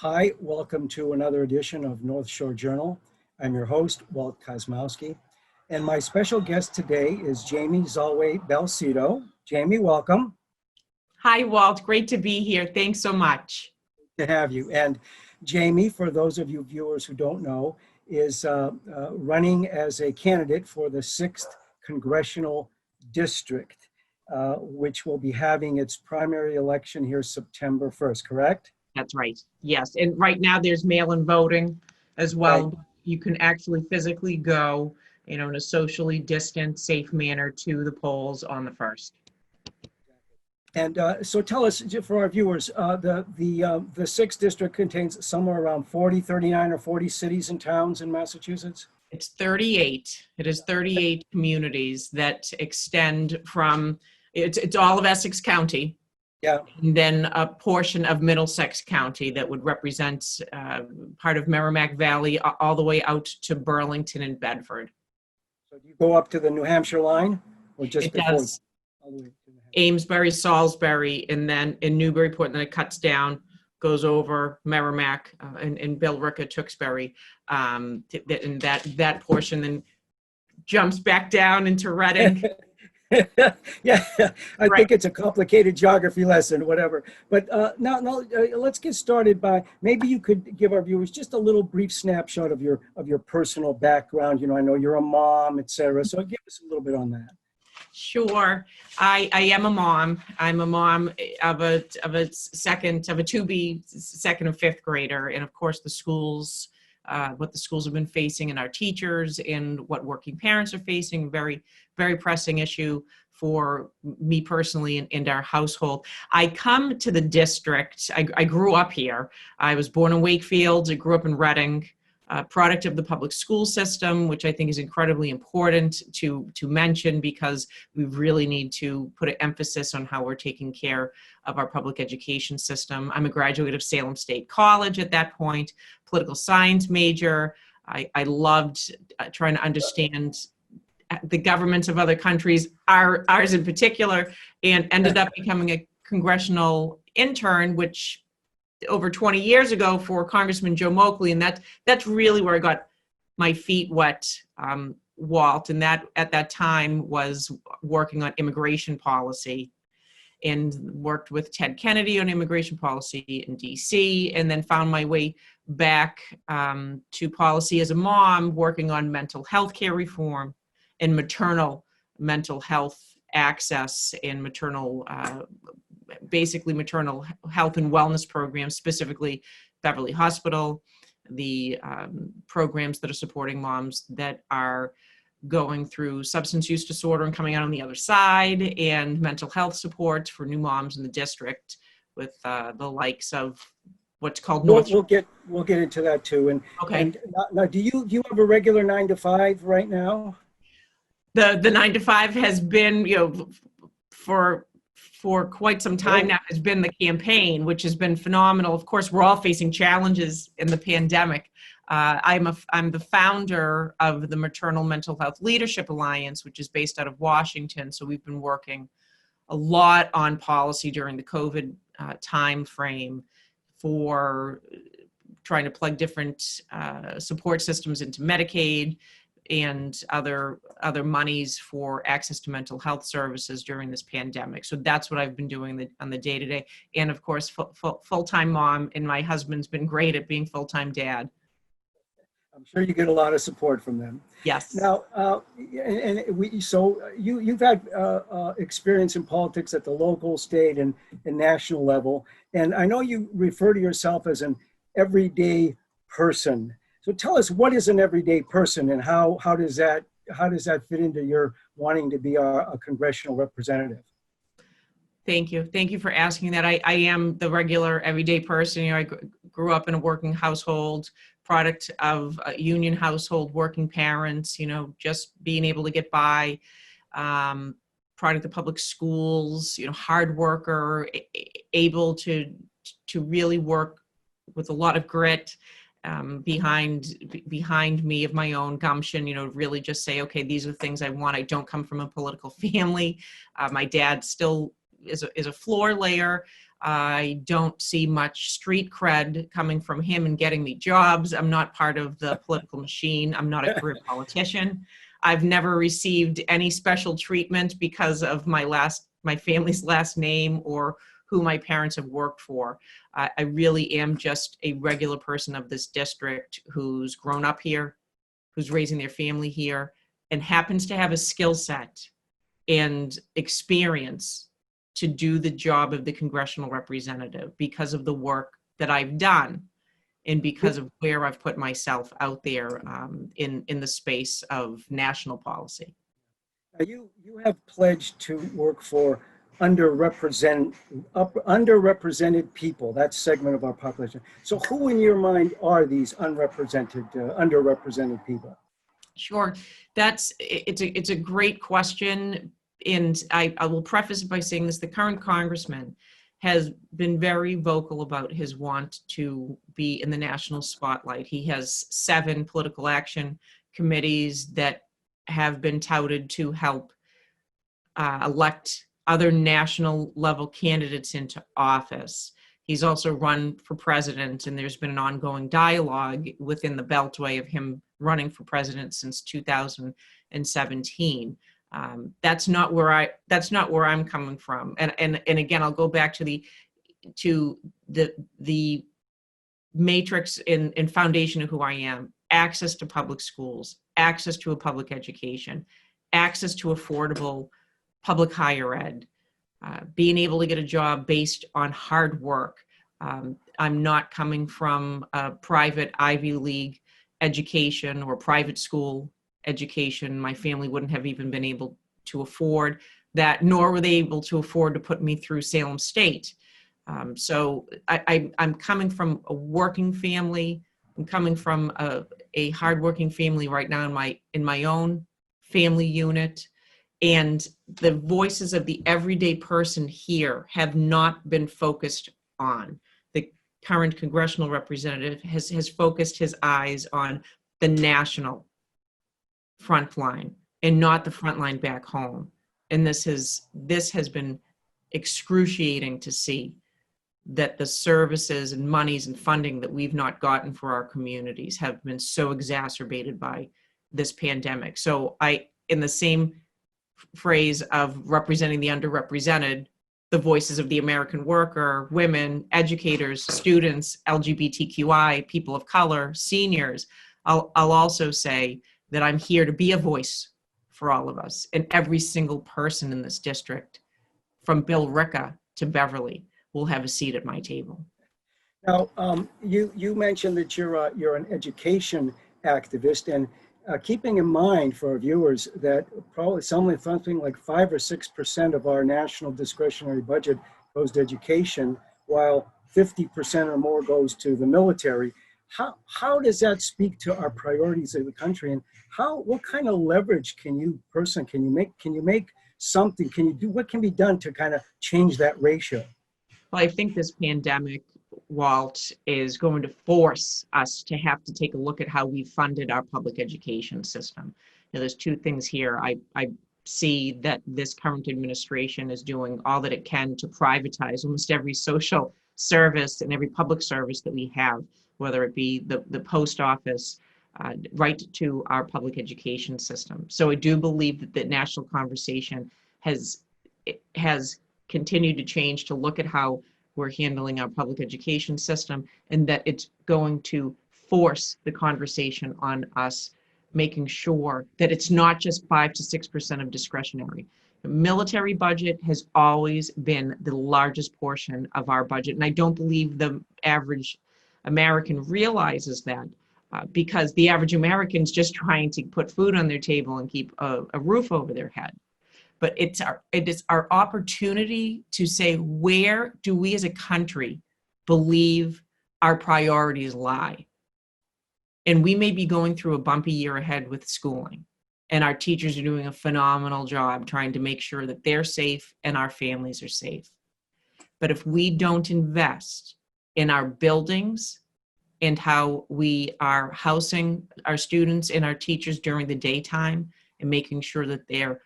Hi, welcome to another edition of North Shore Journal. I'm your host, Walt Kosmowski, and my special guest today is Jamie Zalway Belsito. Jamie, welcome. Hi, Walt. Great to be here. Thanks so much. To have you. And Jamie, for those of you viewers who don't know, is running as a candidate for the 6th Congressional District, which will be having its primary election here September 1st, correct? That's right. Yes. And right now there's mail-in voting as well. Right. You can actually physically go, in a socially distant, safe manner to the polls on the 1st. And so tell us, for our viewers, the 6th district contains somewhere around 39 or 40 cities and towns in Massachusetts? It's 38. It is 38 communities that extend from, it's all of Essex County. Yeah. And then a portion of Middlesex County that would represent part of Merrimack Valley all the way out to Burlington and Bedford. So do you go up to the New Hampshire line or just It before? does. Amesbury, Salisbury, and then in Newburyport, and then it cuts down, goes over Merrimack and Billerica, Tewksbury, and that portion then jumps back down into Reading. Yeah, I Right. think it's a complicated geography lesson, whatever. But now let's get started by, maybe you could give our viewers just a little brief snapshot of your personal background. You know, I know you're a mom, et cetera. So give us a little bit on that. Sure. I am a mom. I'm a mom of a 2B, second and fifth grader. And of course the schools, what the schools have been facing and our teachers and what working parents are facing, very, very pressing issue for me personally and our household. I come to the district. I grew up here. I was born in Wakefield. I grew up in Reading. Product of the public school system, which I think is incredibly important to mention because we really need to put an emphasis on how we're taking care of our public education system. I'm a graduate of Salem State College at that point, political science major. I loved trying to understand the governments of other countries, ours in particular, and ended up becoming a congressional intern, which over 20 years ago for Congressman Joe Moakley, and that's really where I got my feet wet, Walt, and that at that time was working on immigration policy and worked with Ted Kennedy on immigration policy in DC, and then found my way back to policy as a mom, working on mental health care reform and maternal mental health access and maternal basically maternal health and wellness programs, specifically Beverly Hospital, the programs that are supporting moms that are going through substance use disorder and coming out on the other side, and mental health support for new moms in the district with the likes of what's called North. We'll get into that too. And okay. And now, do you have a regular 9 to 5 right now? The 9 to 5 has been, for quite some time now, has been the campaign, which has been phenomenal. Of course, we're all facing challenges in the pandemic. I'm the founder of the Maternal Mental Health Leadership Alliance, which is based out of Washington. So we've been working a lot on policy during the COVID time frame for trying to plug different support systems into Medicaid and other monies for access to mental health services during this pandemic. So that's what I've been doing on the day-to-day. And of course, full-time mom, and my husband's been great at being full-time dad. I'm sure you get a lot of support from them. Yes. Now, you've had experience in politics at the local, state, and national level. And I know you refer to yourself as an everyday person. So tell us, what is an everyday person, and how does that fit into your wanting to be a congressional representative? Thank you. Thank you for asking that. I am the regular everyday person. I grew up in a working household, product of a union household, working parents, just being able to get by, product of public schools, hard worker, able to really work with a lot of grit. Behind me of my own gumption, really just say, okay, these are the things I want. I don't come from a political family. My dad still is a floor layer. I don't see much street cred coming from him and getting me jobs. I'm not part of the political machine. I'm not a career politician. I've never received any special treatment because of my family's last name or who my parents have worked for. I really am just a regular person of this district who's grown up here, who's raising their family here, and happens to have a skill set and experience to do the job of the congressional representative because of the work that I've done and because of where I've put myself out there in the space of national policy. Now, you have pledged to work for underrepresented people, that segment of our population. So who in your mind are these underrepresented people? Sure, it's a great question, and I will preface it by saying this: the current congressman has been very vocal about his want to be in the national spotlight. He has 7 political action committees that have been touted to help elect other national level candidates into office. He's also run for president, and there's been an ongoing dialogue within the Beltway of him running for president since 2017. That's not where I'm coming from. And again, I'll go back to the matrix and foundation of who I am: access to public schools, access to a public education, access to affordable public higher ed, being able to get a job based on hard work. I'm not coming from a private Ivy League education or private school education. My family wouldn't have even been able to afford that, nor were they able to afford to put me through Salem State. So I'm coming from a working family. I'm coming from a hardworking family right now in my own family unit. And the voices of the everyday person here have not been focused on. The current congressional representative has focused his eyes on the national front line and not the front line back home. And this has been excruciating to see, that the services and monies and funding that we've not gotten for our communities have been so exacerbated by this pandemic. So in the same phrase of representing the underrepresented, the voices of the American worker, women, educators, students, LGBTQI, people of color, seniors, I'll also say that I'm here to be a voice for all of us, and every single person in this district, from Bill Ricca to Beverly, will have a seat at my table. Now, you mentioned that you're an education activist, and keeping in mind for our viewers that probably something like 5 or 6% of our national discretionary budget goes to education, while 50% or more goes to the military. How does that speak to our priorities of the country, and what kind of leverage can you make something? What can be done to kind of change that ratio? Well, I think this pandemic, Walt, is going to force us to have to take a look at how we've funded our public education system. There's 2 things here. I see that this current administration is doing all that it can to privatize almost every social service and every public service that we have, whether it be the post office, right to our public education system. So I do believe that the national conversation has continued to change to look at how we're handling our public education system, and that it's going to force the conversation on us, making sure that it's not just 5 to 6% of discretionary. The military budget has always been the largest portion of our budget, and I don't believe the average American realizes that, because the average American's just trying to put food on their table and keep a roof over their head. But it is our opportunity to say, where do we as a country believe our priorities lie? And we may be going through a bumpy year ahead with schooling, and our teachers are doing a phenomenal job trying to make sure that they're safe and our families are safe. But if we don't invest in our buildings and how we are housing our students and our teachers during the daytime, and making sure that they're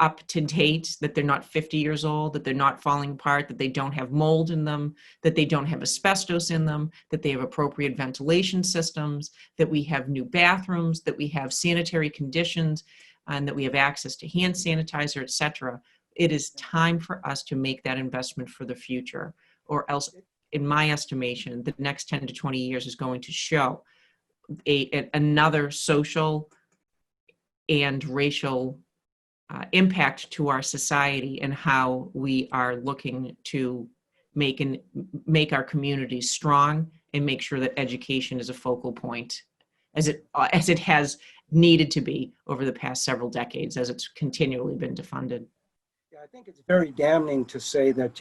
up to date, that they're not 50 years old, that they're not falling apart, that they don't have mold in them, that they don't have asbestos in them, that they have appropriate ventilation systems, that we have new bathrooms, that we have sanitary conditions, and that we have access to hand sanitizer, et cetera. It is time for us to make that investment for the future, or else, in my estimation, the next 10 to 20 years is going to show another social and racial impact to our society, and how we are looking to make our communities strong and make sure that education is a focal point, as it has needed to be over the past several decades, as it's continually been defunded. Yeah, I think it's very damning to say that,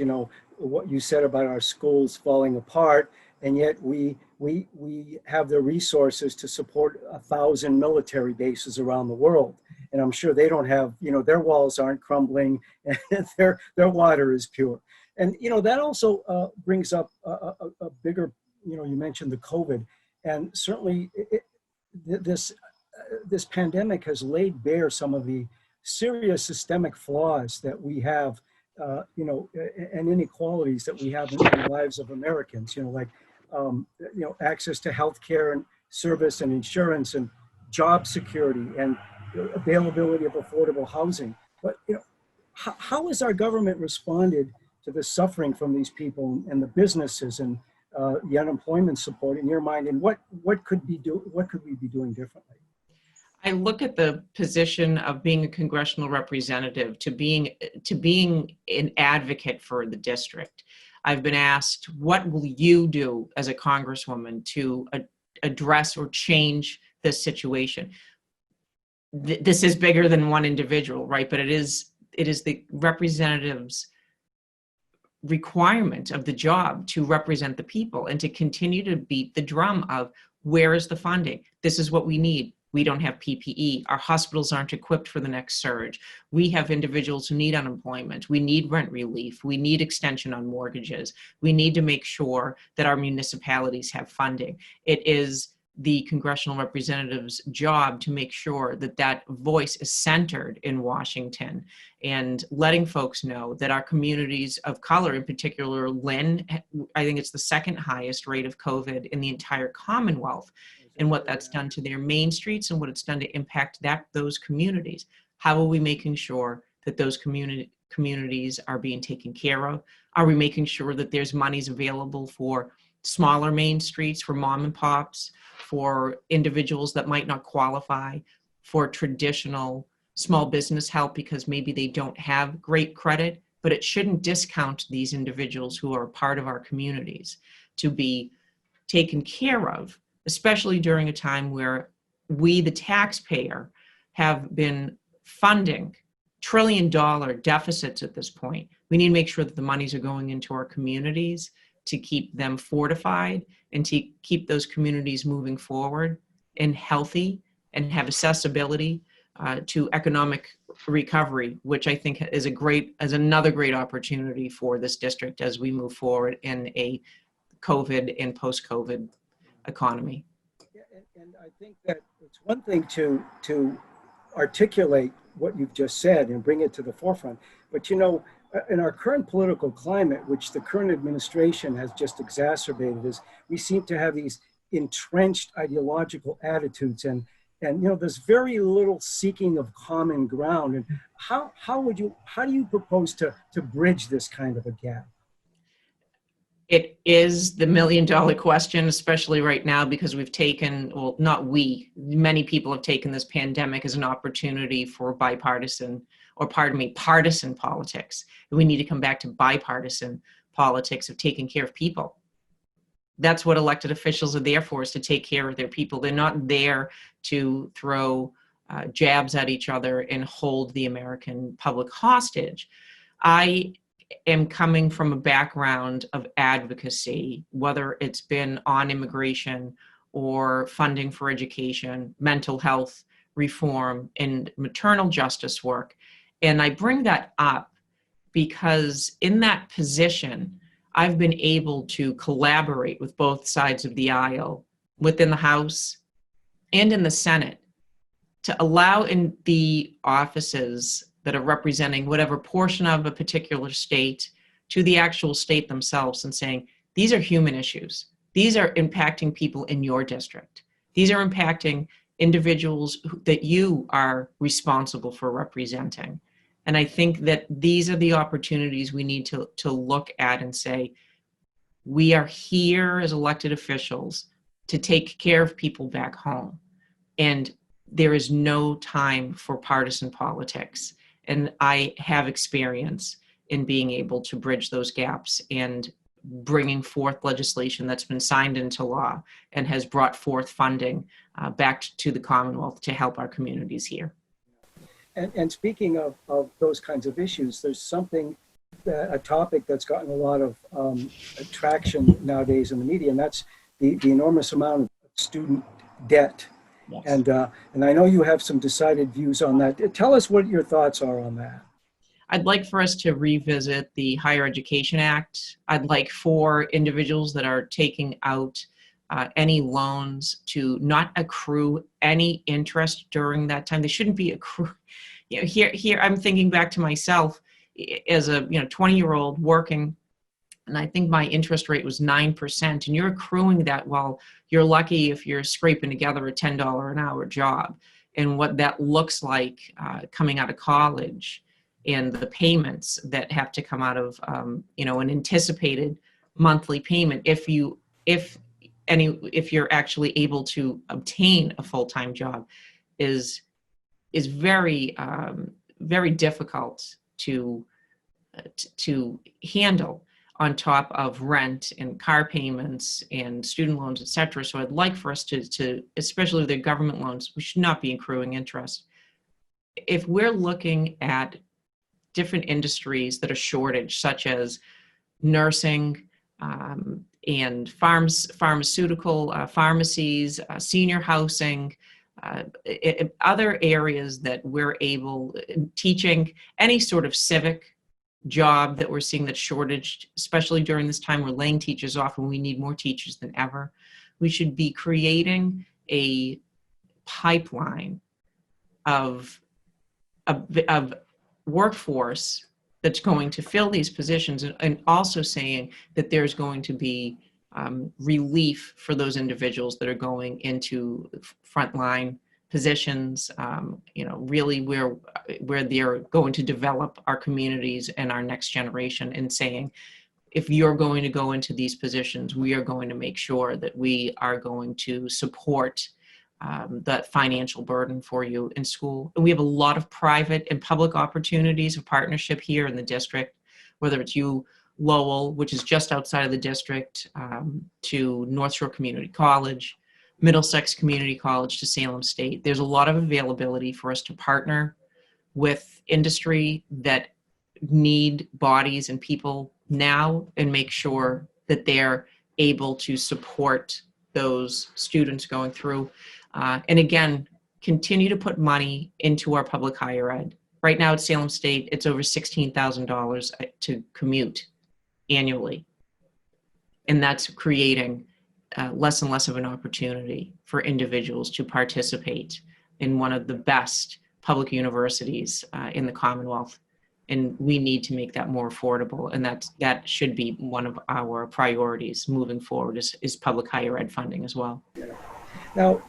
what you said about our schools falling apart, and yet we have the resources to support 1,000 military bases around the world. And I'm sure they don't have, their walls aren't crumbling and their water is pure. And, that also brings up a bigger, you mentioned the COVID, and certainly this pandemic has laid bare some of the serious systemic flaws that we have, and inequalities that we have in the lives of Americans, access to health care and service and insurance and job security and availability of affordable housing. But, how has our government responded to the suffering from these people and the businesses and the unemployment support in your mind? And what could we be doing differently? I look at the position of being a congressional representative to being an advocate for the district. I've been asked, what will you do as a congresswoman to address or change this situation? This is bigger than one individual, right? But it is the representative's requirement of the job to represent the people and to continue to beat the drum of, where is the funding? This is what we need. We don't have PPE. Our hospitals aren't equipped for the next surge. We have individuals who need unemployment. We need rent relief. We need extension on mortgages. We need to make sure that our municipalities have funding. It is the congressional representative's job to make sure that that voice is centered in Washington, and letting folks know that our communities of color, in particular, Lynn, I think it's the second highest rate of COVID in the entire Commonwealth, and what that's done to their main streets and what it's done to impact those communities. How are we making sure that those communities are being taken care of? Are we making sure that there's monies available for smaller main streets, for mom and pops, for individuals that might not qualify for traditional small business help because maybe they don't have great credit? But it shouldn't discount these individuals who are part of our communities to be taken care of, especially during a time where we, the taxpayer, have been funding trillion-dollar deficits at this point. We need to make sure that the monies are going into our communities to keep them fortified and to keep those communities moving forward and healthy and have accessibility to economic recovery, which I think is another great opportunity for this district as we move forward in a COVID and post-COVID economy. Yeah, and I think that it's one thing to articulate what you've just said and bring it to the forefront, but in our current political climate, which the current administration has just exacerbated, is we seem to have these entrenched ideological attitudes, and there's very little seeking of common ground. And how do you propose to bridge this kind of a gap? It is the $1,000,000 question, especially right now, because we've taken, well, not we, many people have taken this pandemic as an opportunity for partisan politics. We need to come back to bipartisan politics of taking care of people. That's what elected officials are there for, is to take care of their people. They're not there to throw jabs at each other and hold the American public hostage. I am coming from a background of advocacy, whether it's been on immigration or funding for education, mental health reform, and maternal justice work. And I bring that up because in that position, I've been able to collaborate with both sides of the aisle within the House and in the Senate to allow in the offices that are representing whatever portion of a particular state to the actual state themselves and saying, these are human issues. These are impacting people in your district. These are impacting individuals that you are responsible for representing. And I think that these are the opportunities we need to look at and say, we are here as elected officials to take care of people back home. And there is no time for partisan politics. And I have experience in being able to bridge those gaps and bringing forth legislation that's been signed into law and has brought forth funding back to the Commonwealth to help our communities here. And speaking of those kinds of issues, there's something, a topic that's gotten a lot of traction nowadays in the media, and that's the enormous amount of student debt. Yes. And I know you have some decided views on that. Tell us what your thoughts are on that. I'd like for us to revisit the Higher Education Act. I'd like for individuals that are taking out any loans to not accrue any interest during that time. They shouldn't be accrue. You know, here I'm thinking back to myself as a 20-year-old working, and I think my interest rate was 9%, and you're accruing that while you're lucky if you're scraping together a $10 an hour job, and what that looks like coming out of college, and the payments that have to come out of an anticipated monthly payment if you're actually able to obtain a full-time job is very very difficult to handle, on top of rent and car payments and student loans, etc. So I'd like for us to especially the government loans, we should not be accruing interest. If we're looking at different industries that are shortage, such as nursing and pharmaceutical pharmacies, senior housing, other areas that we're able, teaching, any sort of civic job that we're seeing that's shortage, especially during this time we're laying teachers off and we need more teachers than ever. We should be creating a pipeline of workforce that's going to fill these positions, and also saying that there's going to be relief for those individuals that are going into frontline positions, really where they're going to develop our communities and our next generation, and saying, if you're going to go into these positions, we are going to make sure that we are going to support that financial burden for you in school. And we have a lot of private and public opportunities of partnership here in the district, whether it's Lowell, which is just outside of the district, to North Shore Community College, Middlesex Community College, to Salem State. There's a lot of availability for us to partner with industry that need bodies and people now, and make sure that they're able to support those students going through. And again, continue to put money into our public higher ed. Right now at Salem State, it's over $16,000 to commute annually. And that's creating less and less of an opportunity for individuals to participate in one of the best public universities in the Commonwealth. And we need to make that more affordable. And that should be one of our priorities moving forward, is public higher ed funding as well. Yeah. Now,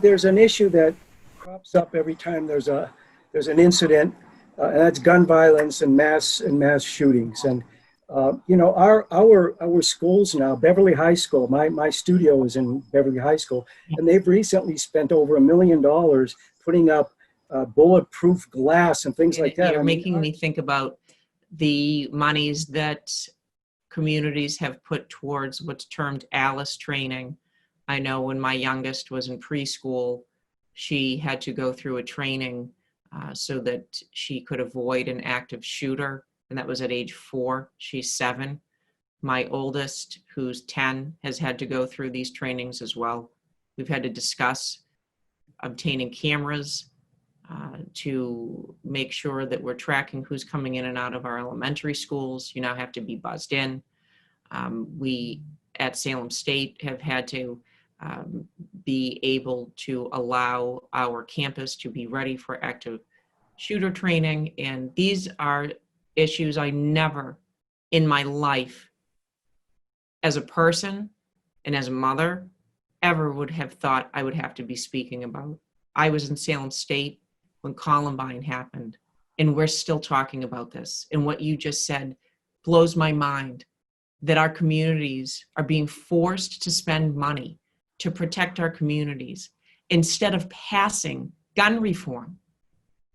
there's an issue that crops up every time there's an incident, and that's gun violence and mass shootings. And our schools now, Beverly High School, my studio is in Beverly High School, and they've recently spent over $1 million putting up bulletproof glass and things like that. You're making me think about the monies that communities have put towards what's termed ALICE training. I know when my youngest was in preschool, she had to go through a training so that she could avoid an active shooter, and that was at age 4. She's 7. My oldest, who's 10, has had to go through these trainings as well. We've had to discuss obtaining cameras to make sure that we're tracking who's coming in and out of our elementary schools. You now have to be buzzed in. We at Salem State have had to be able to allow our campus to be ready for active shooter training, and these are issues I never in my life as a person and as a mother ever would have thought I would have to be speaking about. I was in Salem State when Columbine happened, and we're still talking about this. And what you just said blows my mind, that our communities are being forced to spend money to protect our communities instead of passing gun reform.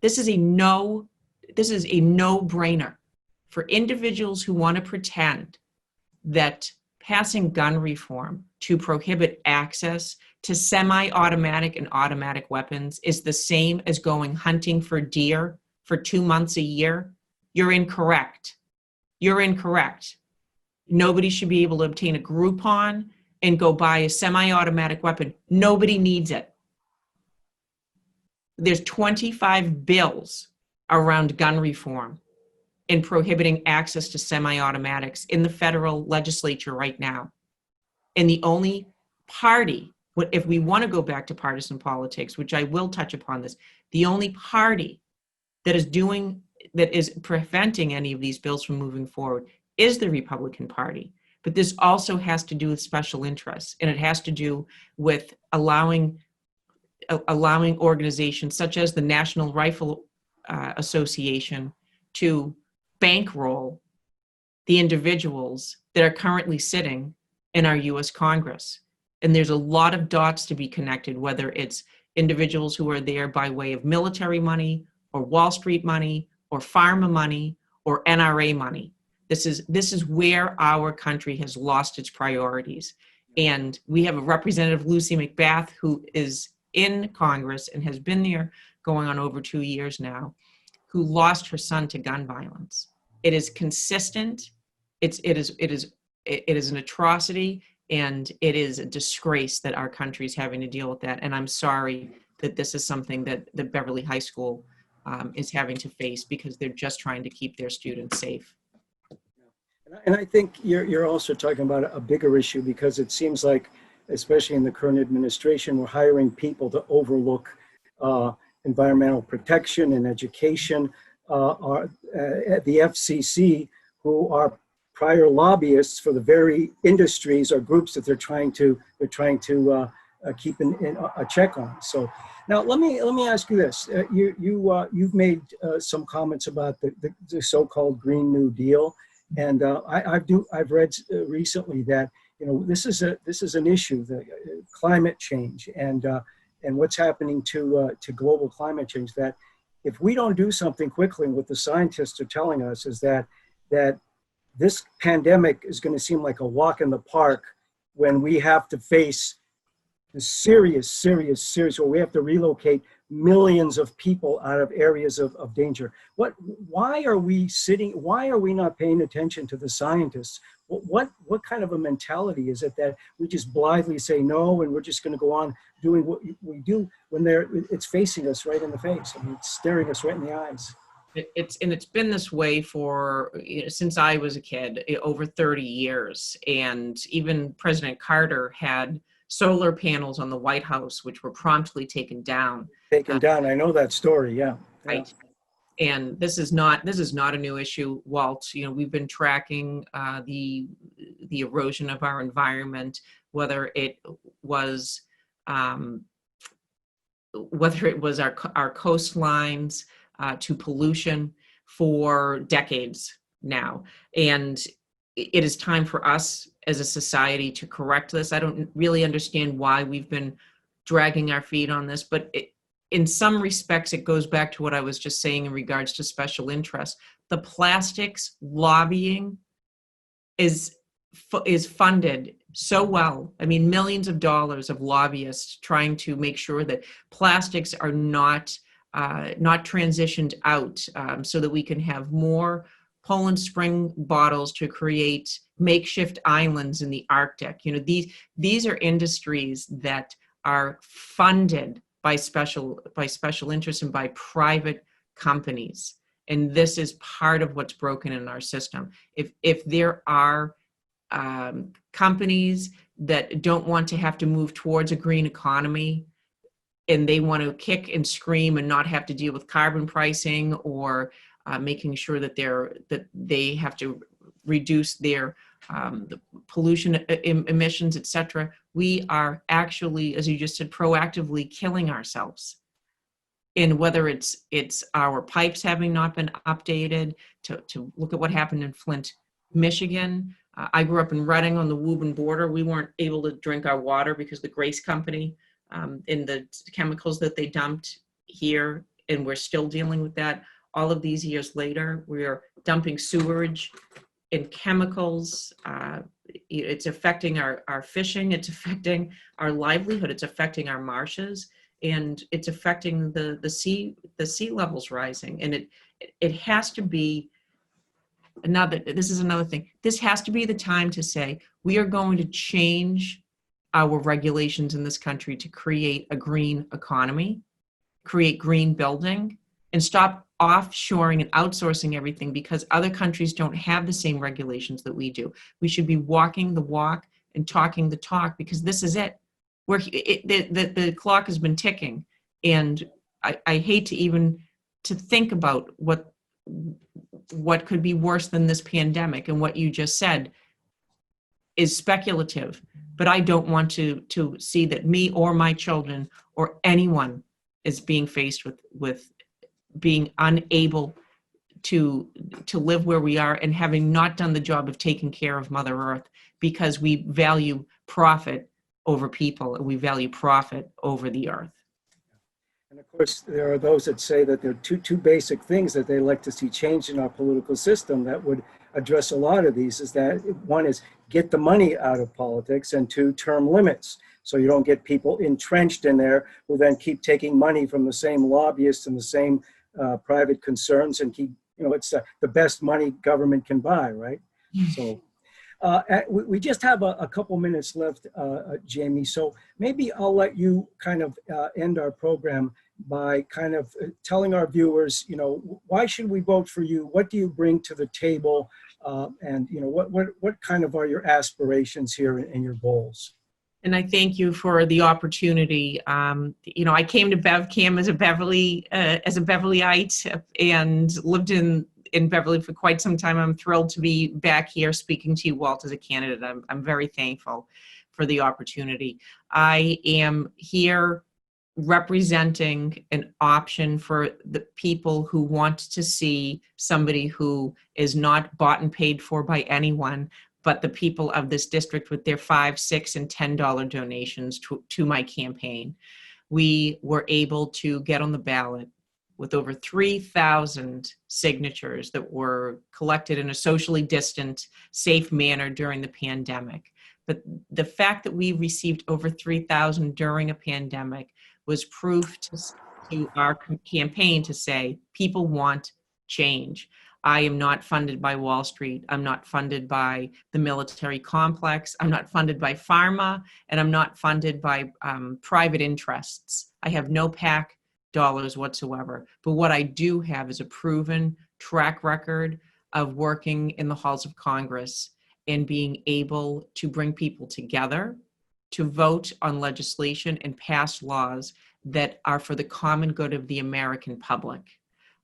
This is a no-brainer for individuals who want to pretend that passing gun reform to prohibit access to semi-automatic and automatic weapons is the same as going hunting for deer for 2 months a year. You're incorrect. You're incorrect. Nobody should be able to obtain a Groupon and go buy a semi-automatic weapon. Nobody needs it. There's 25 bills around gun reform and prohibiting access to semi-automatics in the federal legislature right now. And the only party, if we want to go back to partisan politics, which I will touch upon this, the only party that is preventing any of these bills from moving forward is the Republican Party. But this also has to do with special interests, and it has to do with allowing organizations such as the National Rifle Association to bankroll the individuals that are currently sitting in our US Congress. And there's a lot of dots to be connected, whether it's individuals who are there by way of military money or Wall Street money or pharma money or NRA money. This is where our country has lost its priorities. And we have a Representative Lucy McBath who is in Congress and has been there going on over 2 years now, who lost her son to gun violence. It is consistent. It is an atrocity, and it is a disgrace that our country is having to deal with that. And I'm sorry that this is something that the Beverly High School is having to face, because they're just trying to keep their students safe. And I think you're also talking about a bigger issue, because it seems like, especially in the current administration, we're hiring people to overlook environmental protection and education at the FCC, who are prior lobbyists for the very industries or groups that they're trying to keep in a check on. So now let me ask you this: you've made some comments about the so-called Green New Deal, and I've read recently that this is an issue, the climate change and what's happening to global climate change. That if we don't do something quickly, what the scientists are telling us is that this pandemic is going to seem like a walk in the park when we have to face the serious, where we have to relocate millions of people out of areas of danger. Why are we not paying attention to the scientists? What kind of a mentality is it that we just blithely say no, and we're just going to go on doing what we do when it's facing us right in the face? I mean, it's staring us right in the eyes. It's been this way for since I was a kid, over 30 years. And even President Carter had solar panels on the White House, which were promptly taken down. I know that story. Yeah. Right. And this is not a new issue, Walt. We've been tracking the erosion of our environment, whether it was our coastlines to pollution, for decades now. And it is time for us as a society to correct this. I don't really understand why we've been dragging our feet on this, but in some respects, it goes back to what I was just saying in regards to special interests. The plastics lobbying is funded so well. I mean, millions of dollars of lobbyists trying to make sure that plastics are not transitioned out, so that we can have more Poland Spring bottles to create makeshift islands in the Arctic. These are industries that are funded by special interests and by private companies. And this is part of what's broken in our system. If there are companies that don't want to have to move towards a green economy, and they want to kick and scream and not have to deal with carbon pricing or making sure that they have to reduce their the pollution emissions, et cetera, we are actually, as you just said, proactively killing ourselves. And whether it's our pipes having not been updated, to look at what happened in Flint, Michigan. I grew up in Reading on the Woburn border. We weren't able to drink our water because the Grace Company and the chemicals that they dumped here, and we're still dealing with that. All of these years later, we are dumping sewage and chemicals. It's affecting our fishing. It's affecting our livelihood. It's affecting our marshes, and it's affecting the sea levels rising. And it has to be this is another thing. This has to be the time to say, we are going to change our regulations in this country to create a green economy, create green building, and stop offshoring and outsourcing everything because other countries don't have the same regulations that we do. We should be walking the walk and talking the talk, because this is it. The clock has been ticking, and I hate to even to think about what could be worse than this pandemic. And what you just said is speculative, but I don't want to see that me or my children or anyone is being faced with being unable to live where we are and having not done the job of taking care of Mother Earth, because we value profit over people and we value profit over the earth. And of course, there are those that say that there are two basic things that they like to see changed in our political system that would address a lot of these. Is that one is get the money out of politics, and two, term limits. So you don't get people entrenched in there who then keep taking money from the same lobbyists and the same private concerns and keep, it's the best money government can buy, right? So we just have a couple minutes left, Jamie. So maybe I'll let you kind of end our program by kind of telling our viewers, why should we vote for you? What do you bring to the table? And what kind of are your aspirations here and your goals? And I thank you for the opportunity. I came to BevCam as a Beverlyite and lived in Beverly for quite some time. I'm thrilled to be back here speaking to you, Walt, as a candidate. I'm very thankful for the opportunity. I am here representing an option for the people who want to see somebody who is not bought and paid for by anyone, but the people of this district with their $5, $6, and $10 donations to my campaign. We were able to get on the ballot with over 3,000 signatures that were collected in a socially distant, safe manner during the pandemic. But the fact that we received over 3,000 during a pandemic was proof to our campaign to say, people want change. I am not funded by Wall Street. I'm not funded by the military complex. I'm not funded by pharma, and I'm not funded by private interests. I have no PAC dollars whatsoever. But what I do have is a proven track record of working in the halls of Congress and being able to bring people together to vote on legislation and pass laws that are for the common good of the American public.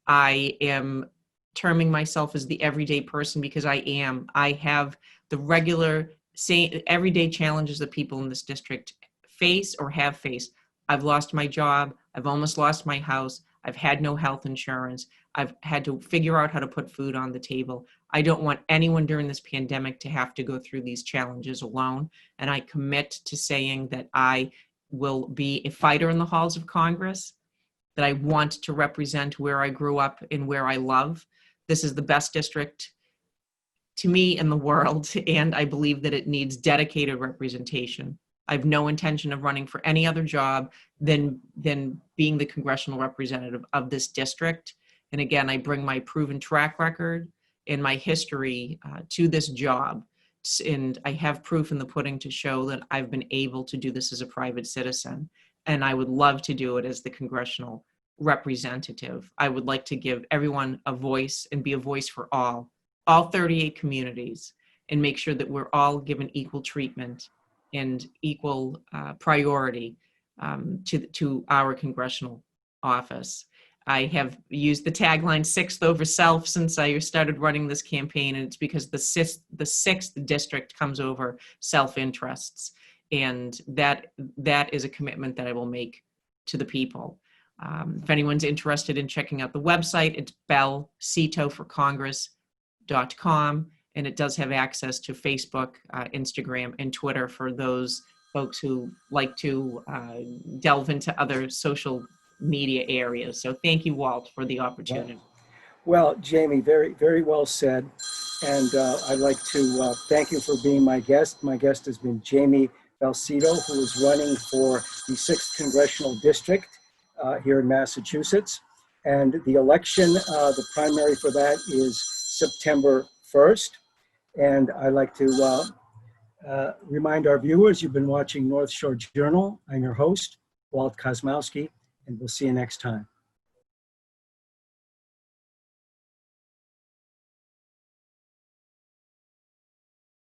I am terming myself as the everyday person because I am. I have the regular, everyday challenges that people in this district face or have faced. I've lost my job. I've almost lost my house. I've had no health insurance. I've had to figure out how to put food on the table. I don't want anyone during this pandemic to have to go through these challenges alone. And I commit to saying that I will be a fighter in the halls of Congress, that I want to represent where I grew up and where I love. This is the best district to me in the world, and I believe that it needs dedicated representation. I have no intention of running for any other job than being the congressional representative of this district. And again, I bring my proven track record and my history to this job. And I have proof in the pudding to show that I've been able to do this as a private citizen. And I would love to do it as the congressional representative. I would like to give everyone a voice and be a voice for all 38 communities, and make sure that we're all given equal treatment and equal priority to our congressional office. I have used the tagline "Sixth over Self" since I started running this campaign, and it's because the sixth district comes over self-interests, and that is a commitment that I will make to the people. If anyone's interested in checking out the website, it's belsitoforcongress.com, and it does have access to Facebook, Instagram, and Twitter for those folks who like to delve into other social media areas. So thank you, Walt, for the opportunity. Well, Jamie, very, very well said. And I'd like to thank you for being my guest. My guest has been Jamie Belsito, who is running for the 6th Congressional District here in Massachusetts. And the election, the primary for that is September 1st. And I'd like to remind our viewers, you've been watching North Shore Journal. I'm your host, Walt Kosmowski, and we'll see you next time.